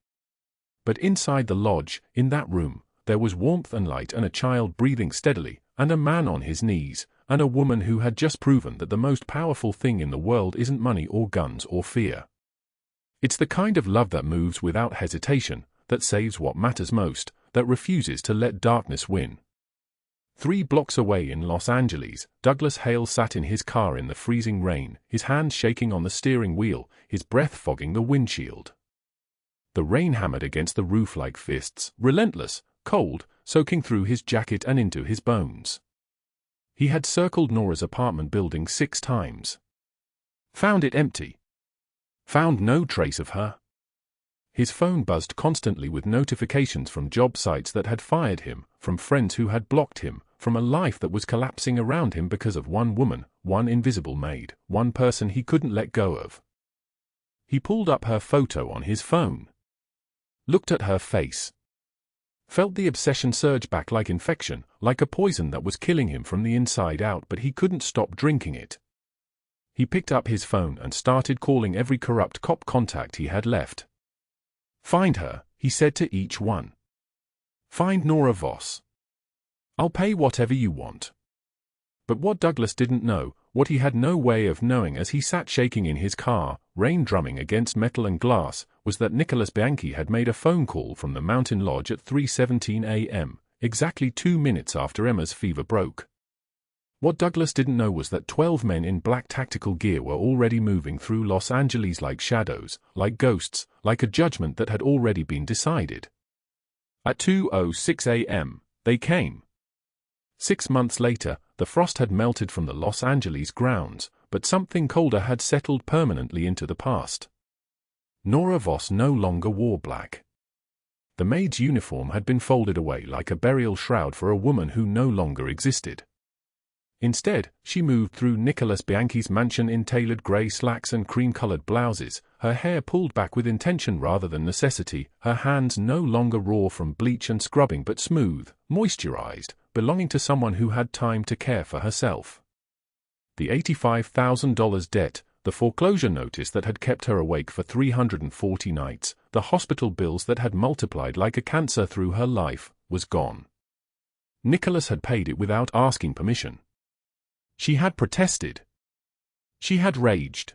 But inside the lodge, in that room, there was warmth and light and a child breathing steadily, and a man on his knees, and a woman who had just proven that the most powerful thing in the world isn't money or guns or fear. It's the kind of love that moves without hesitation, that saves what matters most, that refuses to let darkness win. 3 blocks away in Los Angeles, Douglas Hale sat in his car in the freezing rain, his hands shaking on the steering wheel, his breath fogging the windshield. The rain hammered against the roof like fists, relentless, cold, soaking through his jacket and into his bones. He had circled Nora's apartment building 6 times. Found it empty. Found no trace of her. His phone buzzed constantly with notifications from job sites that had fired him, from friends who had blocked him, from a life that was collapsing around him because of one woman, one invisible maid, one person he couldn't let go of. He pulled up her photo on his phone. Looked at her face. Felt the obsession surge back like infection, like a poison that was killing him from the inside out, but he couldn't stop drinking it. He picked up his phone and started calling every corrupt cop contact he had left. "Find her," he said to each one. "Find Nora Voss. I'll pay whatever you want." But what Douglas didn't know, what he had no way of knowing as he sat shaking in his car, rain drumming against metal and glass, was that Nicholas Bianchi had made a phone call from the mountain lodge at 3:17 a.m., exactly 2 minutes after Emma's fever broke. What Douglas didn't know was that 12 men in black tactical gear were already moving through Los Angeles like shadows, like ghosts, like a judgment that had already been decided. At 2:06 a.m., they came. 6 months later, the frost had melted from the Los Angeles grounds, but something colder had settled permanently into the past. Nora Voss no longer wore black. The maid's uniform had been folded away like a burial shroud for a woman who no longer existed. Instead, she moved through Nicholas Bianchi's mansion in tailored grey slacks and cream-colored blouses, her hair pulled back with intention rather than necessity, her hands no longer raw from bleach and scrubbing but smooth, moisturized, belonging to someone who had time to care for herself. The $85,000 debt, the foreclosure notice that had kept her awake for 340 nights, the hospital bills that had multiplied like a cancer through her life, was gone. Nicholas had paid it without asking permission. She had protested. She had raged.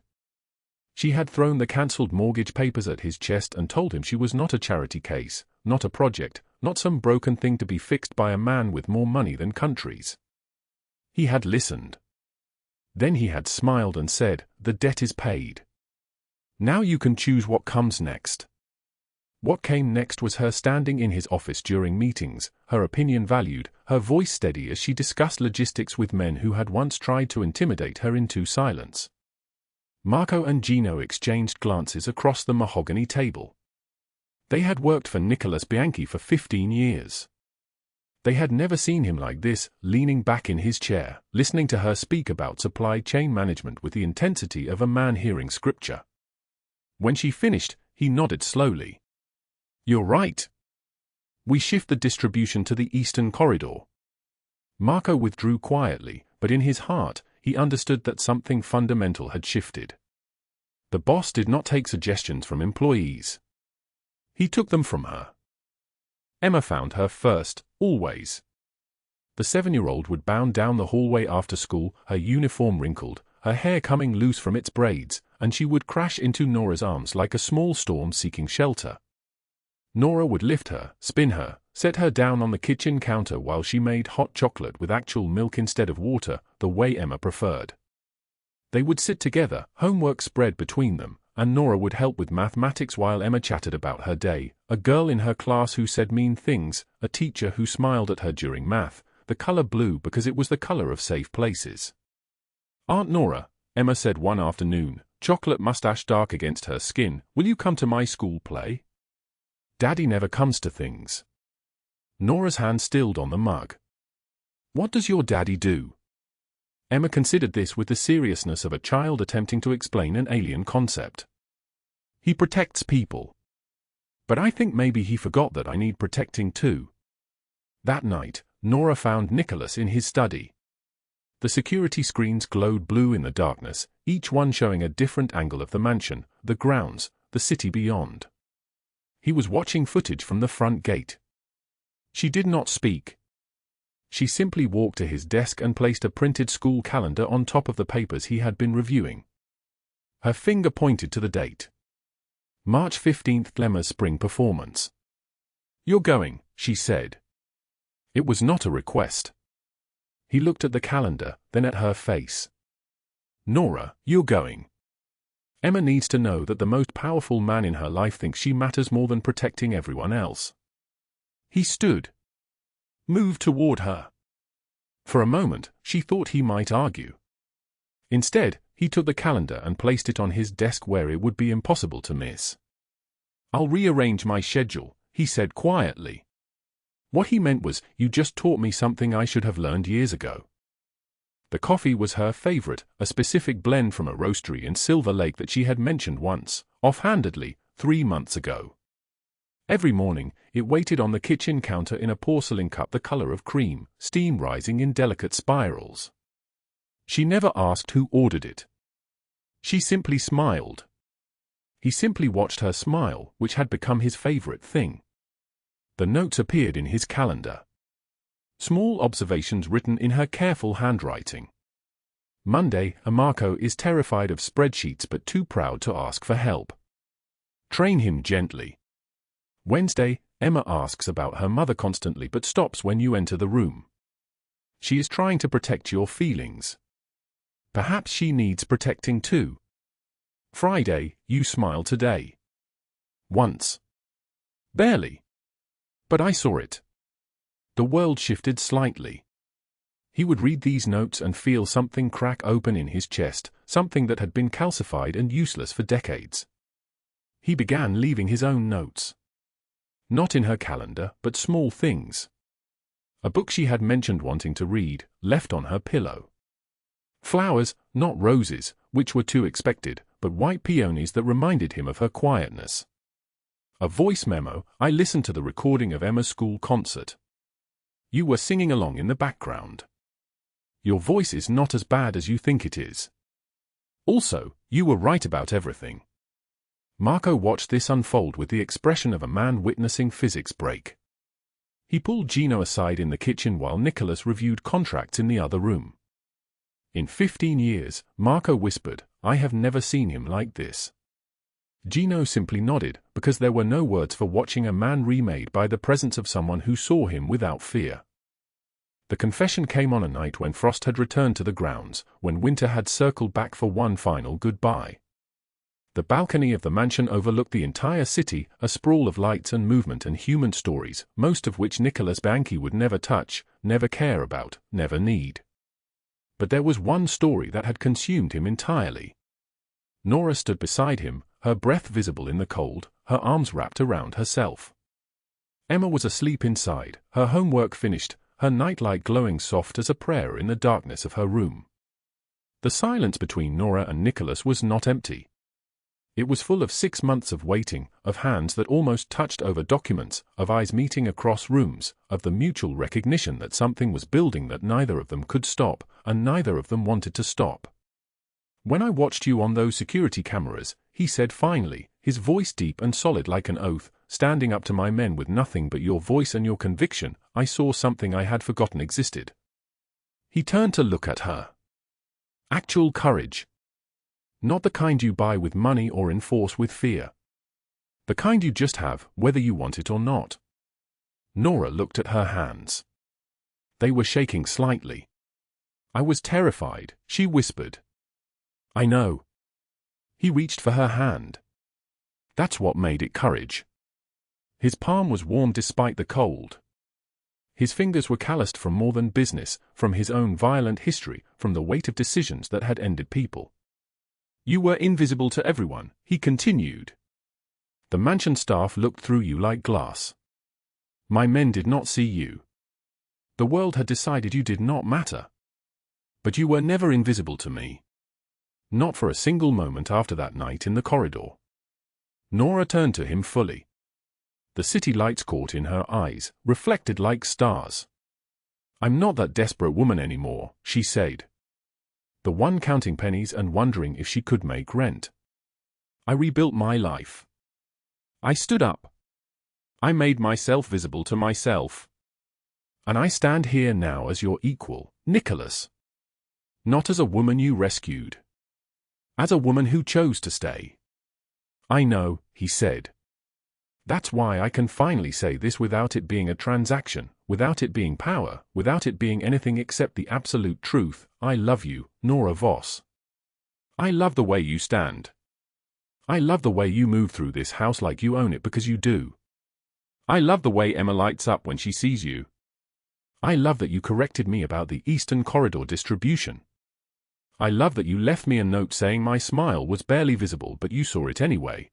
She had thrown the cancelled mortgage papers at his chest and told him she was not a charity case, not a project, not some broken thing to be fixed by a man with more money than countries. He had listened. Then he had smiled and said, "The debt is paid. Now you can choose what comes next." What came next was her standing in his office during meetings, her opinion valued, her voice steady as she discussed logistics with men who had once tried to intimidate her into silence. Marco and Gino exchanged glances across the mahogany table. They had worked for Nicholas Bianchi for 15 years. They had never seen him like this, leaning back in his chair, listening to her speak about supply chain management with the intensity of a man hearing scripture. When she finished, he nodded slowly. "You're right. We shift the distribution to the Eastern Corridor." Marco withdrew quietly, but in his heart, he understood that something fundamental had shifted. The boss did not take suggestions from employees. He took them from her. Emma found her first, always. The 7-year-old would bound down the hallway after school, her uniform wrinkled, her hair coming loose from its braids, and she would crash into Nora's arms like a small storm seeking shelter. Nora would lift her, spin her, set her down on the kitchen counter while she made hot chocolate with actual milk instead of water, the way Emma preferred. They would sit together, homework spread between them, and Nora would help with mathematics while Emma chatted about her day, a girl in her class who said mean things, a teacher who smiled at her during math, the color blue because it was the color of safe places. "Aunt Nora," Emma said one afternoon, chocolate mustache dark against her skin, "will you come to my school play?" "Daddy never comes to things." Nora's hand stilled on the mug. "What does your daddy do?" Emma considered this with the seriousness of a child attempting to explain an alien concept. "He protects people. But I think maybe he forgot that I need protecting too." That night, Nora found Nicholas in his study. The security screens glowed blue in the darkness, each one showing a different angle of the mansion, the grounds, the city beyond. He was watching footage from the front gate. She did not speak. She simply walked to his desk and placed a printed school calendar on top of the papers he had been reviewing. Her finger pointed to the date. March 15th, Lemma's spring performance. "You're going," she said. It was not a request. He looked at the calendar, then at her face. "Nora, you're going. Emma needs to know that the most powerful man in her life thinks she matters more than protecting everyone else." He stood, moved toward her. For a moment, she thought he might argue. Instead, he took the calendar and placed it on his desk where it would be impossible to miss. "I'll rearrange my schedule," he said quietly. What he meant was, "You just taught me something I should have learned years ago." The coffee was her favorite, a specific blend from a roastery in Silver Lake that she had mentioned once, offhandedly, 3 months ago. Every morning, it waited on the kitchen counter in a porcelain cup the color of cream, steam rising in delicate spirals. She never asked who ordered it. She simply smiled. He simply watched her smile, which had become his favorite thing. The notes appeared in his calendar. Small observations written in her careful handwriting. Monday, Marco is terrified of spreadsheets but too proud to ask for help. Train him gently. Wednesday, Emma asks about her mother constantly but stops when you enter the room. She is trying to protect your feelings. Perhaps she needs protecting too. Friday, you smile today. Once. Barely. But I saw it. The world shifted slightly. He would read these notes and feel something crack open in his chest, something that had been calcified and useless for decades. He began leaving his own notes. Not in her calendar, but small things. A book she had mentioned wanting to read, left on her pillow. Flowers, not roses, which were too expected, but white peonies that reminded him of her quietness. A voice memo: "I listened to the recording of Emma's school concert. You were singing along in the background. Your voice is not as bad as you think it is. Also, you were right about everything." Marco watched this unfold with the expression of a man witnessing physics break. He pulled Gino aside in the kitchen while Nicholas reviewed contracts in the other room. "In 15 years, Marco whispered, I have never seen him like this." Gino simply nodded, because there were no words for watching a man remade by the presence of someone who saw him without fear. The confession came on a night when frost had returned to the grounds, when winter had circled back for one final goodbye. The balcony of the mansion overlooked the entire city, a sprawl of lights and movement and human stories, most of which Nicholas Bianchi would never touch, never care about, never need. But there was one story that had consumed him entirely. Nora stood beside him, her breath visible in the cold, her arms wrapped around herself. Emma was asleep inside, her homework finished, her nightlight glowing soft as a prayer in the darkness of her room. The silence between Nora and Nicholas was not empty. It was full of 6 months of waiting, of hands that almost touched over documents, of eyes meeting across rooms, of the mutual recognition that something was building that neither of them could stop, and neither of them wanted to stop. "When I watched you on those security cameras," he said finally, his voice deep and solid like an oath, "standing up to my men with nothing but your voice and your conviction, I saw something I had forgotten existed." He turned to look at her. Actual courage. Not the kind you buy with money or enforce with fear. The kind you just have, whether you want it or not. Nora looked at her hands. They were shaking slightly. "I was terrified," she whispered. "I know." He reached for her hand. That's what made it courage. His palm was warm despite the cold. His fingers were calloused from more than business, from his own violent history, from the weight of decisions that had ended people. "You were invisible to everyone," he continued. "The mansion staff looked through you like glass. My men did not see you. The world had decided you did not matter. But you were never invisible to me. Not for a single moment after that night in the corridor." Nora turned to him fully. The city lights caught in her eyes, reflected like stars. "I'm not that desperate woman anymore," she said. The one counting pennies and wondering if she could make rent. "I rebuilt my life. I stood up. I made myself visible to myself. And I stand here now as your equal, Nicholas. Not as a woman you rescued. As a woman who chose to stay." "I know," he said. "That's why I can finally say this without it being a transaction, without it being power, without it being anything except the absolute truth. I love you, Nora Voss. I love the way you stand. I love the way you move through this house like you own it because you do. I love the way Emma lights up when she sees you. I love that you corrected me about the Eastern Corridor distribution. I love that you left me a note saying my smile was barely visible but you saw it anyway.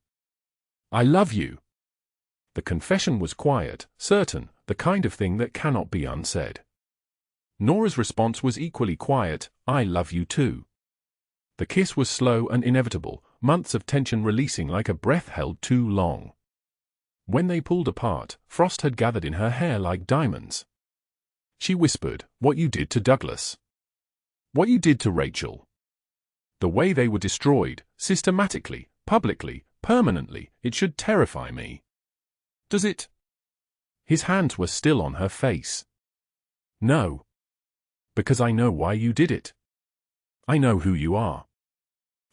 I love you." The confession was quiet, certain, the kind of thing that cannot be unsaid. Nora's response was equally quiet, "I love you too." The kiss was slow and inevitable, months of tension releasing like a breath held too long. When they pulled apart, frost had gathered in her hair like diamonds. She whispered, "What you did to Douglas. What you did to Rachel. The way they were destroyed, systematically, publicly, permanently, it should terrify me." "Does it?" His hands were still on her face. "No. Because I know why you did it. I know who you are.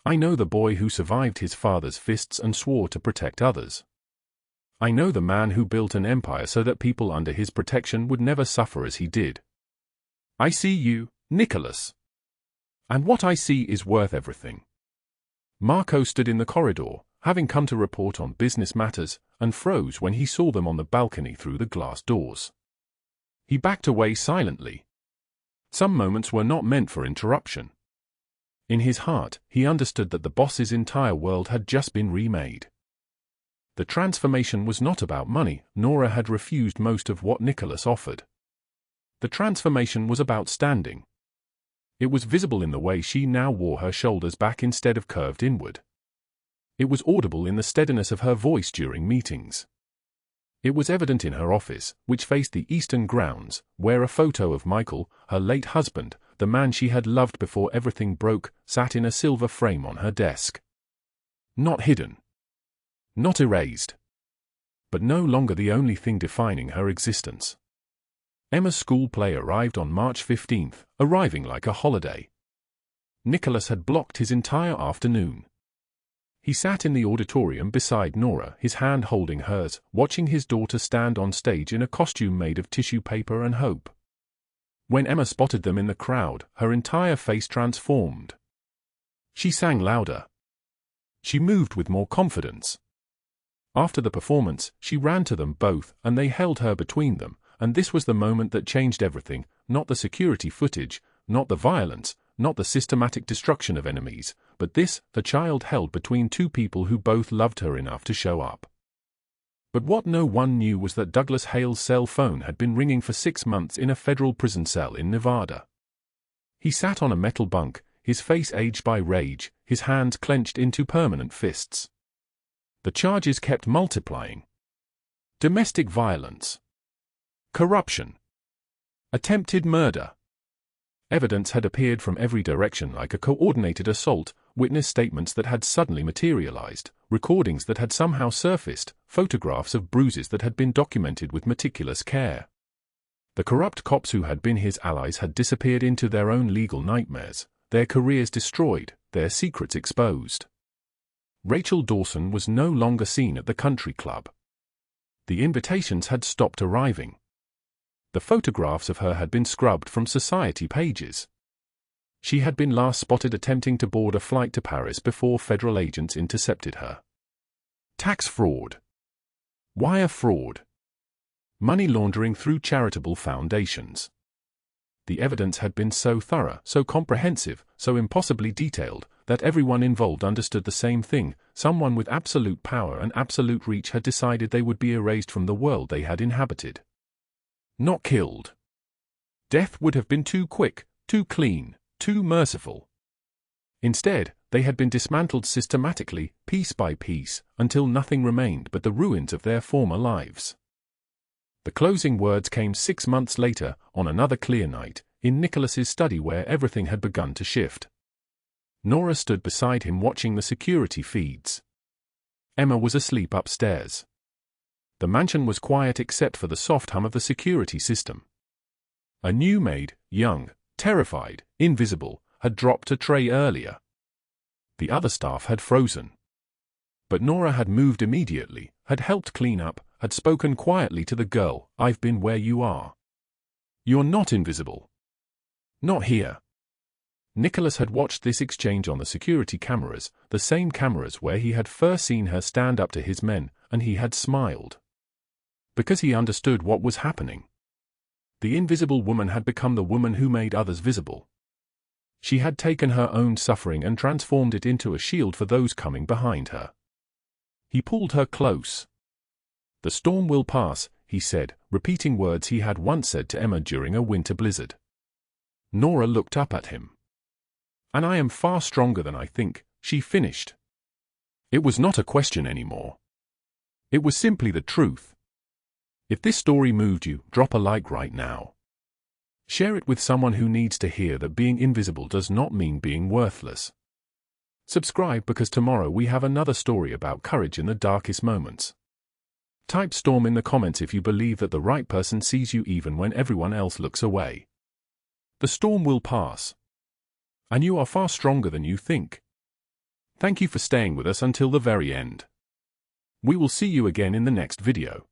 I know the boy who survived his father's fists and swore to protect others. I know the man who built an empire so that people under his protection would never suffer as he did. I see you, Nicholas. And what I see is worth everything." Marco stood in the corridor, having come to report on business matters, and froze when he saw them on the balcony through the glass doors. He backed away silently. Some moments were not meant for interruption. In his heart, he understood that the boss's entire world had just been remade. The transformation was not about money. Nora had refused most of what Nicholas offered. The transformation was about standing. It was visible in the way she now wore her shoulders back instead of curved inward. It was audible in the steadiness of her voice during meetings. It was evident in her office, which faced the eastern grounds, where a photo of Michael, her late husband, the man she had loved before everything broke, sat in a silver frame on her desk. Not hidden. Not erased. But no longer the only thing defining her existence. Emma's school play arrived on March 15th, arriving like a holiday. Nicholas had blocked his entire afternoon. He sat in the auditorium beside Nora, his hand holding hers, watching his daughter stand on stage in a costume made of tissue paper and hope. When Emma spotted them in the crowd, her entire face transformed. She sang louder. She moved with more confidence. After the performance, she ran to them both, and they held her between them, and this was the moment that changed everything, not the security footage, not the violence, not the systematic destruction of enemies, but this, the child held between two people who both loved her enough to show up. But what no one knew was that Douglas Hale's cell phone had been ringing for 6 months in a federal prison cell in Nevada. He sat on a metal bunk, his face aged by rage, his hands clenched into permanent fists. The charges kept multiplying. Domestic violence. Corruption. Attempted murder. Evidence had appeared from every direction like a coordinated assault, witness statements that had suddenly materialized, recordings that had somehow surfaced, photographs of bruises that had been documented with meticulous care. The corrupt cops who had been his allies had disappeared into their own legal nightmares, their careers destroyed, their secrets exposed. Rachel Dawson was no longer seen at the country club. The invitations had stopped arriving. The photographs of her had been scrubbed from society pages. She had been last spotted attempting to board a flight to Paris before federal agents intercepted her. Tax fraud. Wire fraud. Money laundering through charitable foundations. The evidence had been so thorough, so comprehensive, so impossibly detailed, that everyone involved understood the same thing: someone with absolute power and absolute reach had decided they would be erased from the world they had inhabited. Not killed. Death would have been too quick, too clean, too merciful. Instead, they had been dismantled systematically, piece by piece, until nothing remained but the ruins of their former lives. The closing words came 6 months later, on another clear night, in Nicholas's study where everything had begun to shift. Nora stood beside him watching the security feeds. Emma was asleep upstairs. The mansion was quiet except for the soft hum of the security system. A new maid, young, terrified, invisible, had dropped a tray earlier. The other staff had frozen. But Nora had moved immediately, had helped clean up, had spoken quietly to the girl, "I've been where you are. You're not invisible. Not here." Nicholas had watched this exchange on the security cameras, the same cameras where he had first seen her stand up to his men, and he had smiled. Because he understood what was happening. The invisible woman had become the woman who made others visible. She had taken her own suffering and transformed it into a shield for those coming behind her. He pulled her close. "The storm will pass," he said, repeating words he had once said to Emma during a winter blizzard. Nora looked up at him. "And I am far stronger than I think," she finished. It was not a question anymore. It was simply the truth. If this story moved you, drop a like right now. Share it with someone who needs to hear that being invisible does not mean being worthless. Subscribe because tomorrow we have another story about courage in the darkest moments. Type storm in the comments if you believe that the right person sees you even when everyone else looks away. The storm will pass. And you are far stronger than you think. Thank you for staying with us until the very end. We will see you again in the next video.